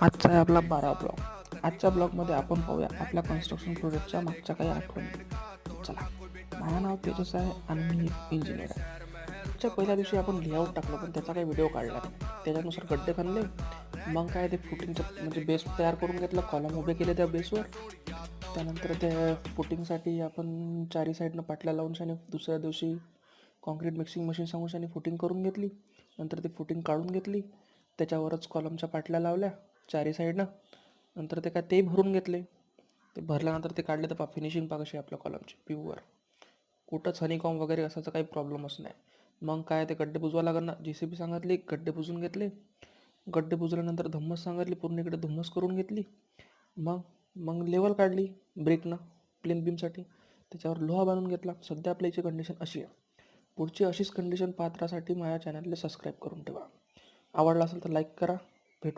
आजचा आहे आपला 12 ब्लॉग. आजच्या ब्लॉगमध्ये आपण पाहूया आपल्या कन्स्ट्रक्शन प्रोजेक्टच्या मागच्या काही आठवणी. चला, माझं नाव तेजस आहे आणि मी एक इंजिनियर आहे. च्या पहिल्या दिवशी आपण लेआउट टाकलं, पण त्याचा काही व्हिडिओ काढला नाही. त्याच्यानुसार गड्डे खणले, मग काय ते फुटिंगचं म्हणजे बेस तयार करून घेतला, कॉलम उभे केले त्या बेसवर. त्यानंतर त्या फुटिंगसाठी आपण चारी साईडनं पाटल्या लावून शाने दुसऱ्या दिवशी कॉन्क्रीट मिक्सिंग मशीन सांगून शाने फुटिंग करून घेतली. नंतर ती फुटिंग काढून घेतली, त्याच्यावरच कॉलमच्या पाटल्या लावल्या चारी साईडनं. नंतर ते काय ते भरून घेतले. ते भरल्यानंतर ते काढले तर फिनिशिंग पहा कशी आपल्या कॉलमची प्युअर. कुठंच हनीकॉम वगैरे असायचा काही प्रॉब्लेमच नाही. मग काय ते गड्डे बुजवा लागणार ना, JCB सांगितली, गड्डे बुजून घेतले. गड्डे बुजल्यानंतर धम्मस सांगितली, पूर्ण इकडे धुम्मस करून घेतली. मग मग लेवल काढली ब्रेकनं प्लेन बीमसाठी, त्याच्यावर लोहा बांधून घेतला. सध्या आपल्या याची कंडिशन अशी आहे. पुढची अशीच कंडिशन पात्रासाठी माझ्या चॅनलला सबस्क्राईब करून ठेवा. आवडला असेल तर लाईक करा. भेटू.